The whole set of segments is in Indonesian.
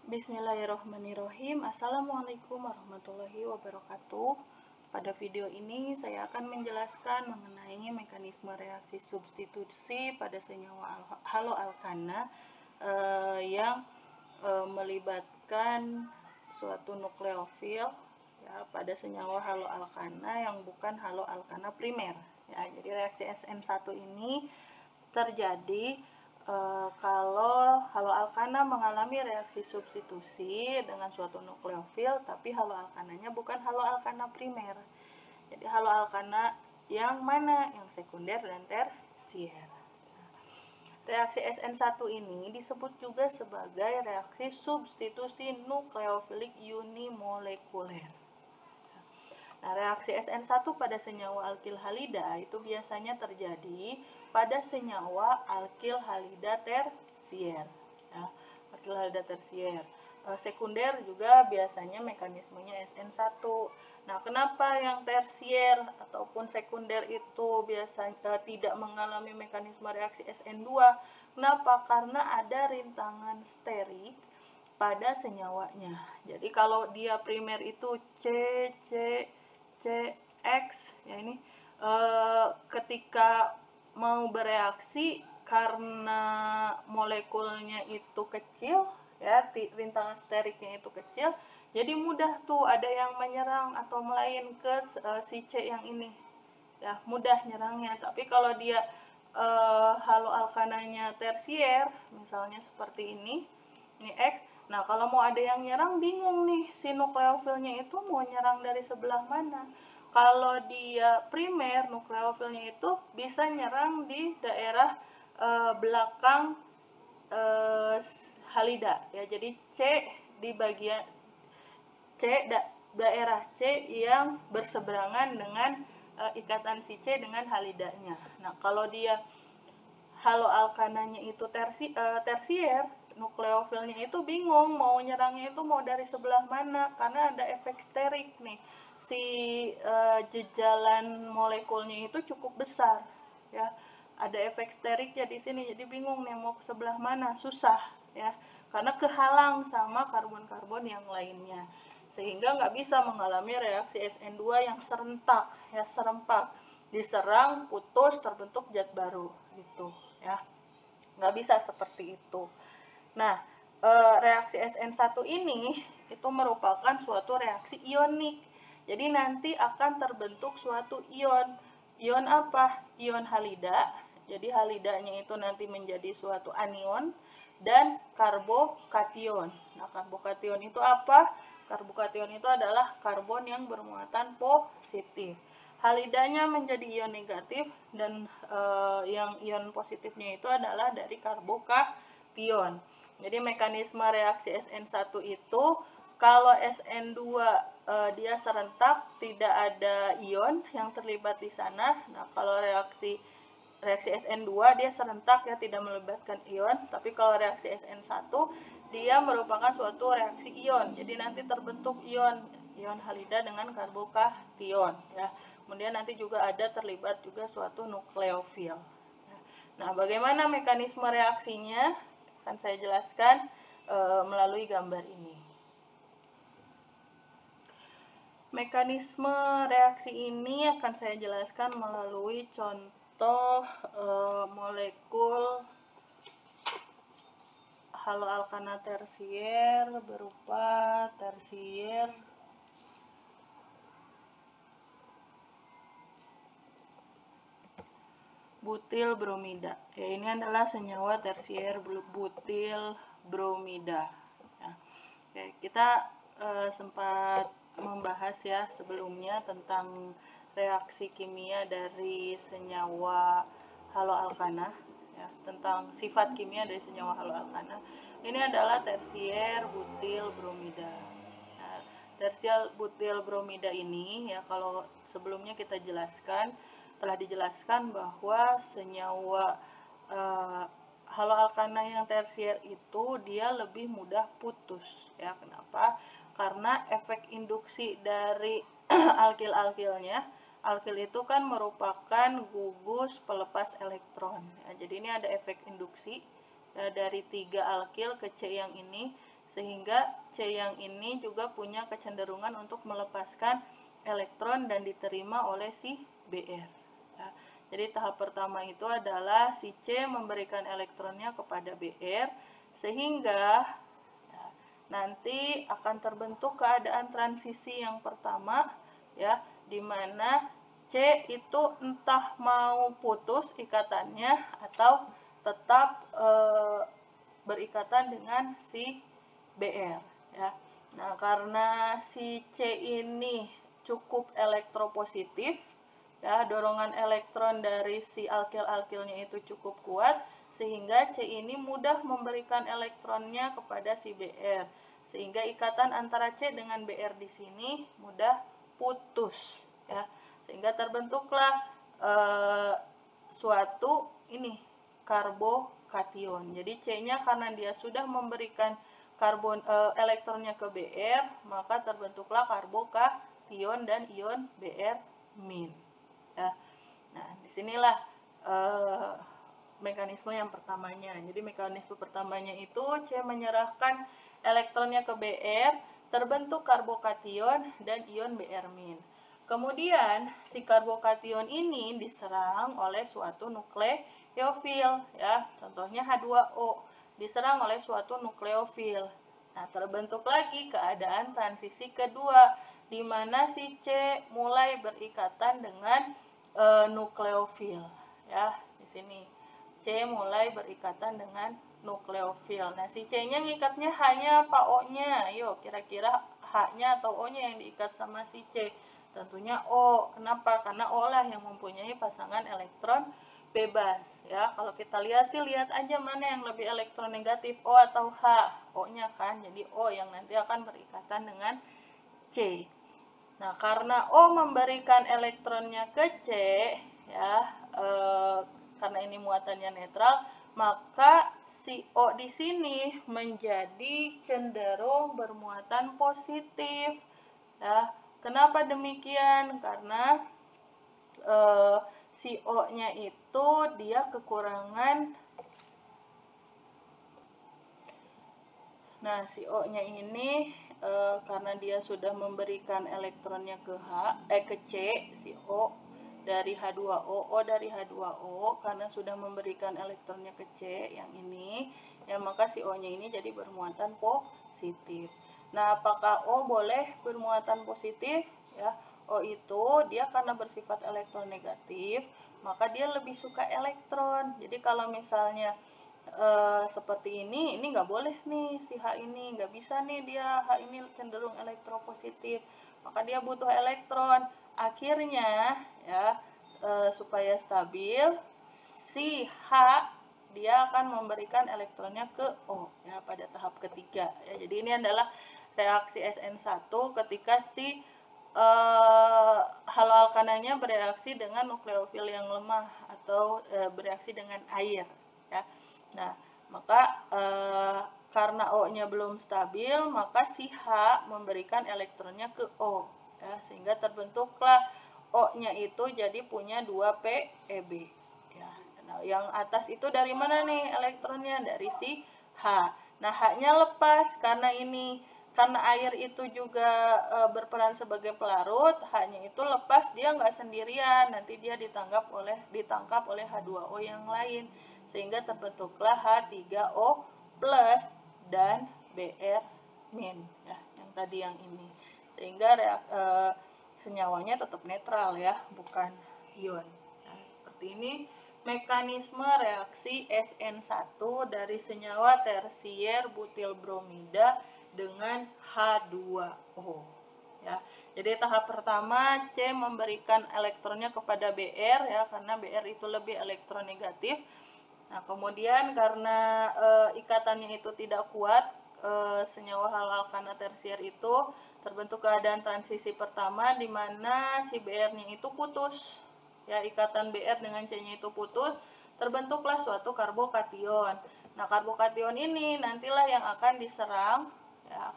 Bismillahirrahmanirrahim. Assalamualaikum warahmatullahi wabarakatuh. Pada video ini saya akan menjelaskan mengenai mekanisme reaksi substitusi pada senyawa haloalkana yang melibatkan suatu nukleofil ya, pada senyawa haloalkana yang bukan haloalkana primer. Ya, jadi reaksi SN1 ini terjadi kalau haloalkana mengalami reaksi substitusi dengan suatu nukleofil, tapi haloalkananya bukan haloalkana primer. Jadi haloalkana yang mana? Yang sekunder dan tersier. Reaksi SN1 ini disebut juga sebagai reaksi substitusi nukleofilik unimolekuler. Nah, reaksi SN1 pada senyawa alkil halida itu biasanya terjadi pada senyawa alkil halida tersier. Ya, alkil halida tersier. Sekunder juga biasanya mekanismenya SN1. Nah, kenapa yang tersier ataupun sekunder itu biasanya tidak mengalami mekanisme reaksi SN2? Kenapa? Karena ada rintangan sterik pada senyawanya. Jadi kalau dia primer itu CX ya ini ketika mau bereaksi karena molekulnya itu kecil ya, rintangan steriknya itu kecil, jadi mudah tuh ada yang menyerang atau melain ke si C yang ini ya, mudah nyerangnya. Tapi kalau dia haloalkananya tersier misalnya seperti ini X, nah kalau mau ada yang nyerang bingung nih si nukleofilnya itu mau nyerang dari sebelah mana. Kalau dia primer, nukleofilnya itu bisa nyerang di daerah belakang halida ya. Jadi C di bagian daerah C yang berseberangan dengan ikatan si C dengan halidanya. Nah, kalau dia haloalkananya itu tersier, nukleofilnya itu bingung mau nyerangnya itu mau dari sebelah mana, karena ada efek sterik nih. Si jejalan molekulnya itu cukup besar ya. Ada efek steriknya di sini, jadi bingung nih mau ke sebelah mana, susah ya. Karena kehalang sama karbon-karbon yang lainnya. Sehingga nggak bisa mengalami reaksi SN2 yang serentak ya, serempak. Diserang, putus, terbentuk zat baru gitu ya. Nggak bisa seperti itu. Nah, reaksi SN1 ini itu merupakan suatu reaksi ionik. Jadi nanti akan terbentuk suatu ion. Ion apa? Ion halida. Jadi halidanya itu nanti menjadi suatu anion dan karbokation. Nah, karbokation itu apa? Karbokation itu adalah karbon yang bermuatan positif. Halidanya menjadi ion negatif dan yang ion positifnya itu adalah dari karbokation. Jadi mekanisme reaksi SN1 itu kalau SN2 dia serentak, tidak ada ion yang terlibat di sana. Nah, kalau reaksi SN2 dia serentak ya, tidak melibatkan ion. Tapi kalau reaksi SN1 dia merupakan suatu reaksi ion. Jadi nanti terbentuk ion halida dengan karbokation ya. Kemudian nanti juga ada terlibat juga suatu nukleofil. Nah, bagaimana mekanisme reaksinya? Akan saya jelaskan melalui gambar ini. Mekanisme reaksi ini akan saya jelaskan melalui contoh molekul haloalkana tersier berupa tersier butil bromida. Ya, ini adalah senyawa tersier butil bromida. Ya. Oke, kita sempat membahas ya sebelumnya tentang reaksi kimia dari senyawa haloalkana ya, tentang sifat kimia dari senyawa haloalkana. Ini adalah tersier butil bromida. Nah, tersier butil bromida ini ya, kalau sebelumnya kita telah dijelaskan bahwa senyawa haloalkana yang tersier itu dia lebih mudah putus ya. Kenapa? Karena efek induksi dari alkil-alkilnya. Alkil itu kan merupakan gugus pelepas elektron ya. Jadi ini ada efek induksi ya, dari 3 alkil ke C yang ini, sehingga C yang ini juga punya kecenderungan untuk melepaskan elektron dan diterima oleh si Br. Ya. Jadi tahap pertama itu adalah si C memberikan elektronnya kepada Br, sehingga ya, nanti akan terbentuk keadaan transisi yang pertama, ya, di mana C itu entah mau putus ikatannya atau tetap berikatan dengan si Br, ya. Nah, karena si C ini cukup elektropositif, ya, dorongan elektron dari si alkil-alkilnya itu cukup kuat, sehingga C ini mudah memberikan elektronnya kepada si Br, sehingga ikatan antara C dengan Br di sini mudah putus, ya, sehingga terbentuklah suatu ini karbokation. Jadi C-nya karena dia sudah memberikan elektronnya ke Br, maka terbentuklah karbokation dan ion Br-. Ya. Nah, disinilah mekanisme yang pertamanya. Jadi mekanisme pertamanya itu C menyerahkan elektronnya ke Br, terbentuk karbokation dan ion Br-. Kemudian si karbokation ini diserang oleh suatu nukleofil, ya. Contohnya H2O diserang oleh suatu nukleofil. Nah, terbentuk lagi keadaan transisi kedua, di mana si C mulai berikatan dengan nukleofil, ya. Di sini C mulai berikatan dengan nukleofil. Nah, si C-nya ngikatnya hanya apa O-nya? Yuk, kira-kira H-nya atau O-nya yang diikat sama si C? Tentunya O. Kenapa? Karena O lah yang mempunyai pasangan elektron bebas, ya. Kalau kita lihat sih, lihat aja mana yang lebih elektronegatif, O atau H? O-nya kan. Jadi O yang nanti akan berikatan dengan C. Nah, karena O memberikan elektronnya ke C, ya, karena ini muatannya netral, maka si O di sini menjadi cenderung bermuatan positif, ya. Kenapa demikian? Karena si O-nya itu dia kekurangan. Nah, si O-nya ini karena dia sudah memberikan elektronnya ke C, si O dari H2O, O dari H2O, karena sudah memberikan elektronnya ke C yang ini, ya, maka si O-nya ini jadi bermuatan positif. Nah, apakah O boleh bermuatan positif? Ya, O itu dia karena bersifat elektronegatif, maka dia lebih suka elektron. Jadi kalau misalnya seperti ini nggak boleh nih, si H ini nggak bisa nih, dia H ini cenderung elektropositif, maka dia butuh elektron. Akhirnya, ya, supaya stabil, si H dia akan memberikan elektronnya ke O, ya, pada tahap ketiga, ya. Jadi ini adalah reaksi SN1 ketika si haloalkananya bereaksi dengan nukleofil yang lemah atau bereaksi dengan air, ya. Nah, maka karena O-nya belum stabil, maka si H memberikan elektronnya ke O, ya, sehingga terbentuklah O-nya itu jadi punya 2 PeB, ya. Nah, yang atas itu dari mana nih elektronnya? Dari si H. Nah, H-nya lepas karena air itu juga berperan sebagai pelarut, H-nya itu lepas, dia nggak sendirian, nanti dia ditangkap oleh H2O yang lain, sehingga terbentuklah H3O plus dan Br-, ya, yang tadi yang ini, sehingga senyawanya tetap netral, ya, bukan ion. Nah, seperti ini mekanisme reaksi SN1 dari senyawa tersier butil bromida dengan H2O, ya. Jadi tahap pertama C memberikan elektronnya kepada Br, ya, karena Br itu lebih elektronegatif. Nah, kemudian karena ikatannya itu tidak kuat, senyawa haloalkana tersier itu terbentuk keadaan transisi pertama di mana si Br-nya itu putus, ya, ikatan Br dengan C-nya itu putus, terbentuklah suatu karbokation. Nah, karbokation ini nantilah yang akan diserang, ya,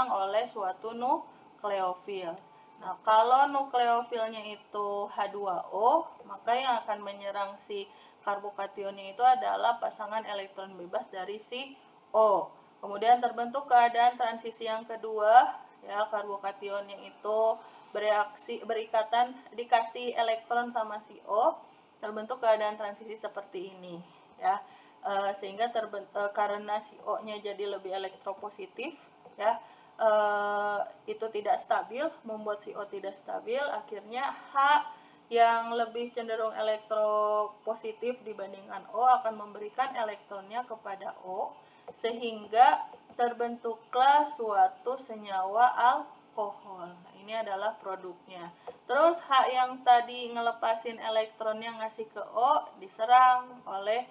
oleh suatu nukleofil. Nah, kalau nukleofilnya itu H2O, maka yang akan menyerang si karbokationnya itu adalah pasangan elektron bebas dari si O. Kemudian terbentuk keadaan transisi yang kedua, ya, karbokationnya itu berikatan, dikasih elektron sama si O, terbentuk keadaan transisi seperti ini, ya. Sehingga karena si O-nya jadi lebih elektropositif, ya, itu tidak stabil, membuat si O tidak stabil, akhirnya H yang lebih cenderung elektropositif dibandingkan O akan memberikan elektronnya kepada O, sehingga terbentuklah suatu senyawa alkohol. Nah, ini adalah produknya. Terus H yang tadi ngelepasin elektronnya ngasih ke O diserang oleh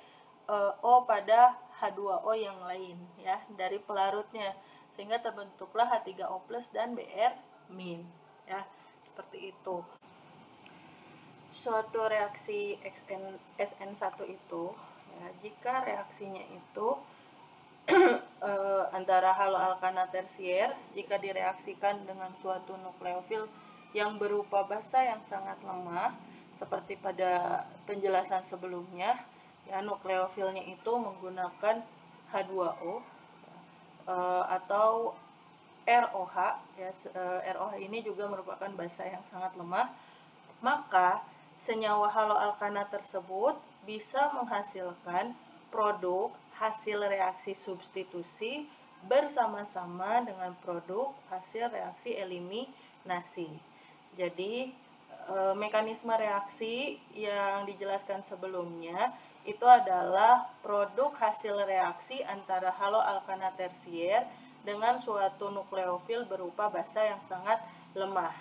O pada H2O yang lain, ya, dari pelarutnya, sehingga terbentuklah H3O+ dan Br-, ya, seperti itu. Suatu reaksi SN1 itu, ya, jika reaksinya itu antara haloalkana tersier, jika direaksikan dengan suatu nukleofil yang berupa basa yang sangat lemah, seperti pada penjelasan sebelumnya, ya, nukleofilnya itu menggunakan H2O atau ROH, ya, ROH ini juga merupakan basa yang sangat lemah, maka senyawa haloalkana tersebut bisa menghasilkan produk hasil reaksi substitusi bersama-sama dengan produk hasil reaksi eliminasi. Jadi, mekanisme reaksi yang dijelaskan sebelumnya itu adalah produk hasil reaksi antara haloalkana tersier dengan suatu nukleofil berupa basa yang sangat lemah.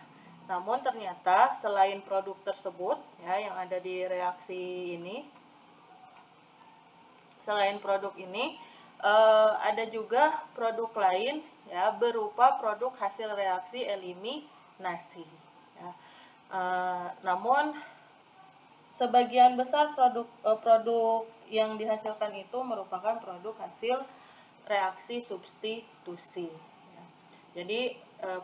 Namun ternyata selain produk tersebut, ya, yang ada di reaksi ini, selain produk ini ada juga produk lain, ya, berupa produk hasil reaksi eliminasi, ya. Namun sebagian besar produk yang dihasilkan itu merupakan produk hasil reaksi substitusi, ya. Jadi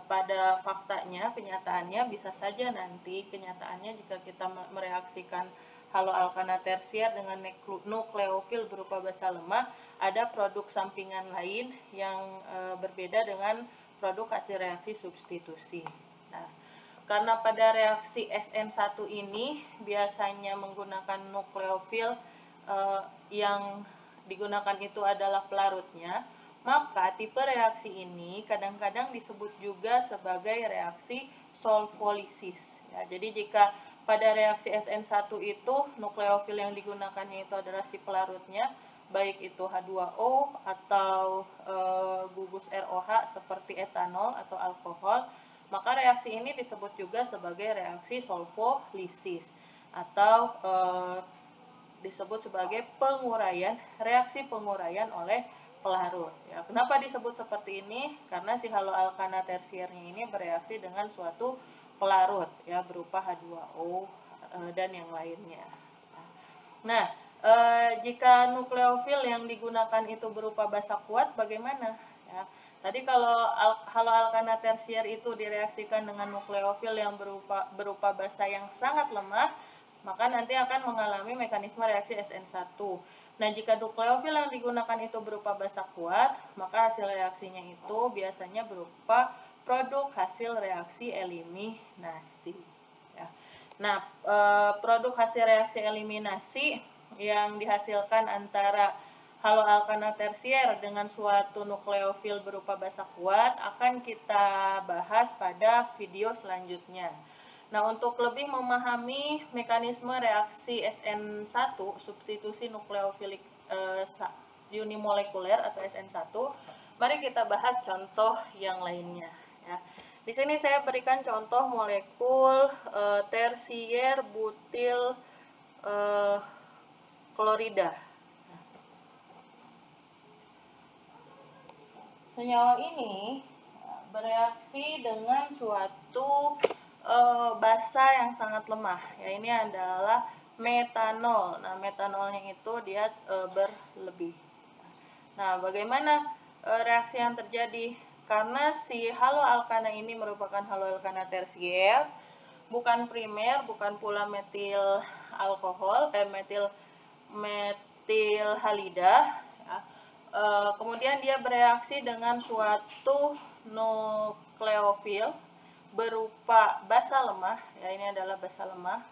pada faktanya, kenyataannya bisa saja nanti kenyataannya jika kita mereaksikan haloalkana tersier dengan nukleofil berupa basa lemah, ada produk sampingan lain yang berbeda dengan produk hasil reaksi substitusi. Nah, karena pada reaksi SN1 ini biasanya menggunakan nukleofil yang digunakan itu adalah pelarutnya, maka tipe reaksi ini kadang-kadang disebut juga sebagai reaksi solvolisis, ya. Jadi jika pada reaksi SN1 itu nukleofil yang digunakannya itu adalah si pelarutnya, baik itu H2O atau gugus ROH seperti etanol atau alkohol, maka reaksi ini disebut juga sebagai reaksi solvolisis atau disebut sebagai reaksi penguraian oleh pelarut, ya. Kenapa disebut seperti ini? Karena si haloalkana tersiernya ini bereaksi dengan suatu pelarut, ya, berupa H2O dan yang lainnya. Nah, jika nukleofil yang digunakan itu berupa basa kuat, bagaimana? Ya, tadi kalau haloalkana tersier itu direaksikan dengan nukleofil yang berupa basa yang sangat lemah, maka nanti akan mengalami mekanisme reaksi SN1. Nah, jika nukleofil yang digunakan itu berupa basa kuat, maka hasil reaksinya itu biasanya berupa produk hasil reaksi eliminasi, ya. Nah, produk hasil reaksi eliminasi yang dihasilkan antara haloalkana tersier dengan suatu nukleofil berupa basa kuat akan kita bahas pada video selanjutnya. Nah, untuk lebih memahami mekanisme reaksi SN1, substitusi nukleofilik unimolekuler atau SN1, mari kita bahas contoh yang lainnya, ya. Di sini saya berikan contoh molekul tersier butil klorida. Senyawa ini bereaksi dengan suatu basa yang sangat lemah, ya, ini adalah metanol. Nah, metanolnya itu dia berlebih. Nah, bagaimana reaksi yang terjadi? Karena si haloalkana ini merupakan haloalkana tersier, bukan primer, bukan pula metil alkohol, metil halida, ya. Kemudian dia bereaksi dengan suatu nukleofil berupa basa lemah, ya ini adalah basa lemah,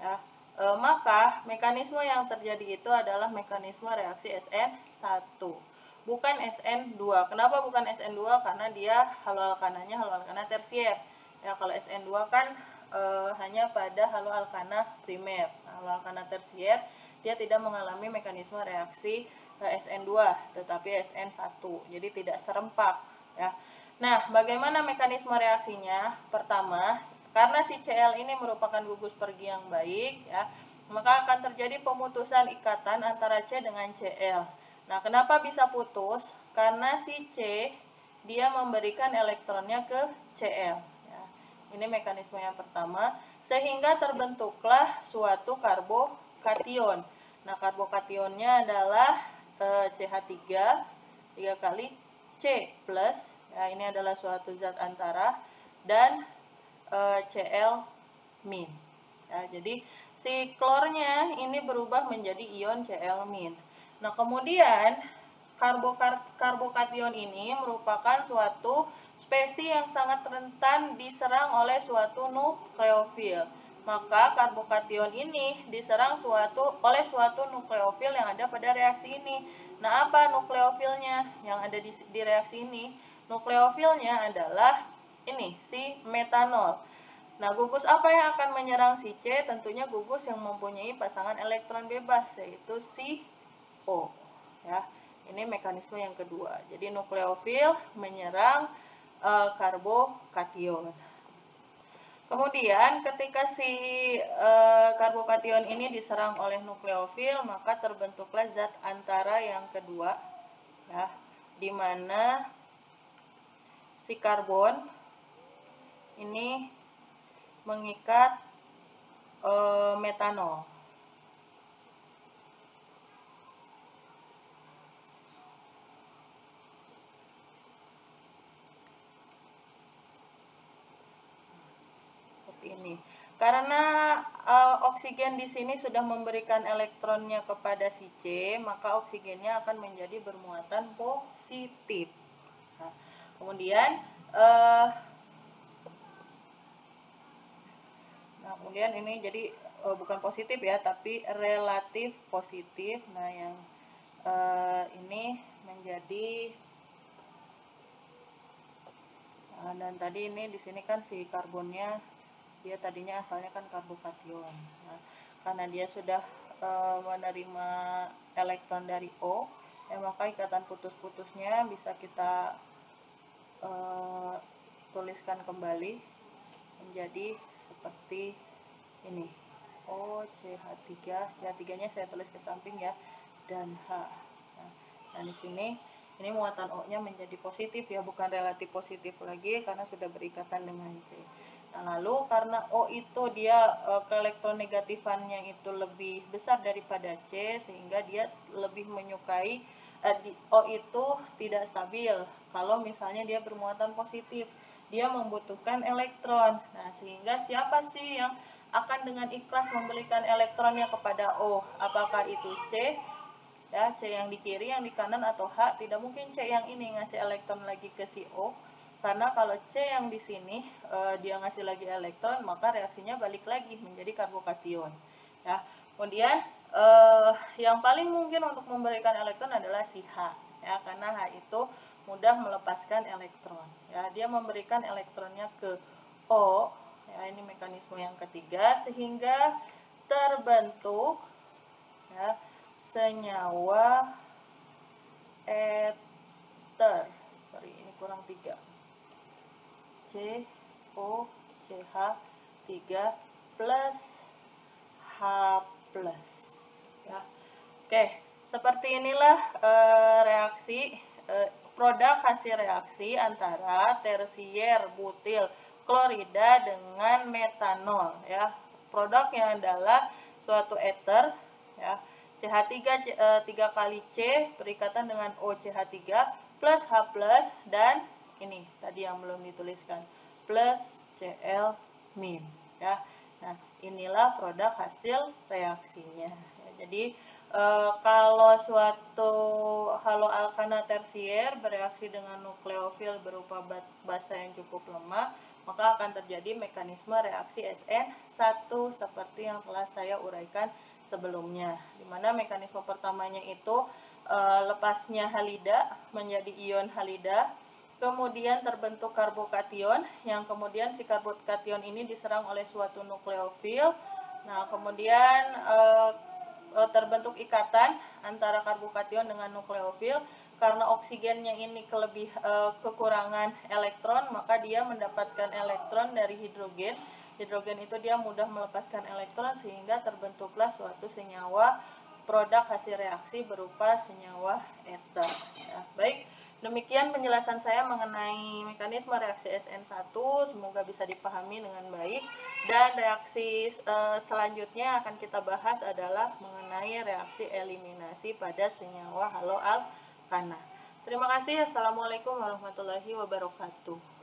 ya. Maka mekanisme yang terjadi itu adalah mekanisme reaksi SN1, bukan SN2. Kenapa bukan SN2? Karena dia haloalkananya haloalkana tersier. Ya, kalau SN2 kan hanya pada haloalkana primer. Haloalkana tersier dia tidak mengalami mekanisme reaksi SN2 tetapi SN1. Jadi tidak serempak, ya. Nah, bagaimana mekanisme reaksinya? Pertama, karena si Cl ini merupakan gugus pergi yang baik, ya, maka akan terjadi pemutusan ikatan antara C dengan Cl. Nah, kenapa bisa putus? Karena si C dia memberikan elektronnya ke Cl. Ya. Ini mekanisme yang pertama, sehingga terbentuklah suatu karbokation. Nah, karbokationnya adalah CH3 3 kali C plus, ya, ini adalah suatu zat antara, dan Cl min. Ya, jadi si klornya ini berubah menjadi ion Cl min. Nah, kemudian karbokation ini merupakan suatu spesies yang sangat rentan diserang oleh suatu nukleofil. Maka karbokation ini diserang oleh suatu nukleofil yang ada pada reaksi ini. Nah, apa nukleofilnya yang ada di reaksi ini? Nukleofilnya adalah ini, si metanol. Nah, gugus apa yang akan menyerang si C? Tentunya gugus yang mempunyai pasangan elektron bebas, yaitu si O. Ya, ini mekanisme yang kedua. Jadi nukleofil menyerang karbokation. Kemudian ketika si karbokation ini diserang oleh nukleofil, maka terbentuklah zat antara yang kedua, ya, di mana si karbon ini mengikat metanol. Ini karena oksigen di sini sudah memberikan elektronnya kepada si C, maka oksigennya akan menjadi bermuatan positif. Nah, kemudian ini jadi bukan positif ya, tapi relatif positif. Nah, yang ini menjadi dan tadi ini di sini kan si karbonnya dia tadinya asalnya kan karbokation. Nah, karena dia sudah menerima elektron dari O, ya, maka ikatan putus-putusnya bisa kita tuliskan kembali menjadi seperti ini. O, CH3, CH3-nya saya tulis ke samping ya, dan H. Nah, dan di sini ini muatan O-nya menjadi positif ya, bukan relatif positif lagi karena sudah berikatan dengan C. Nah, lalu karena O itu dia keelektronegatifannya itu lebih besar daripada C, sehingga dia lebih menyukai O itu tidak stabil. Kalau misalnya dia bermuatan positif, dia membutuhkan elektron. Nah, sehingga siapa sih yang akan dengan ikhlas memberikan elektronnya kepada O? Apakah itu C? Ya, C yang di kiri, yang di kanan, atau H? Tidak mungkin C yang ini ngasih elektron lagi ke si O. Karena kalau C yang di sini dia ngasih lagi elektron, maka reaksinya balik lagi menjadi karbokation. Ya. Kemudian yang paling mungkin untuk memberikan elektron adalah si H, ya, karena H itu mudah melepaskan elektron. Ya, dia memberikan elektronnya ke O. Ya, ini mekanisme yang ketiga, sehingga terbentuk, ya, senyawa ether. Sorry, ini kurang 3. COCH3 plus H plus, ya. Oke, seperti inilah reaksi produk hasil reaksi antara tersier butil klorida dengan metanol, ya. Produknya adalah suatu ether, ya, CH3 3 kali C berikatan dengan OCH3 plus H plus, dan ini tadi yang belum dituliskan, plus Cl min, ya. Nah, inilah produk hasil reaksinya, ya. Jadi Kalau suatu haloalkana tersier bereaksi dengan nukleofil berupa basa yang cukup lemah, maka akan terjadi mekanisme reaksi SN1 seperti yang telah saya uraikan sebelumnya. Di mana mekanisme pertamanya itu lepasnya halida menjadi ion halida, kemudian terbentuk karbokation, yang kemudian si karbokation ini diserang oleh suatu nukleofil. Nah, kemudian terbentuk ikatan antara karbokation dengan nukleofil. Karena oksigennya ini kekurangan elektron, maka dia mendapatkan elektron dari hidrogen. Hidrogen itu dia mudah melepaskan elektron sehingga terbentuklah suatu senyawa produk hasil reaksi berupa senyawa ether. Ya, baik, demikian penjelasan saya mengenai mekanisme reaksi SN1, semoga bisa dipahami dengan baik. Dan reaksi selanjutnya akan kita bahas adalah mengenai reaksi eliminasi pada senyawa haloalkana. Terima kasih. Assalamualaikum warahmatullahi wabarakatuh.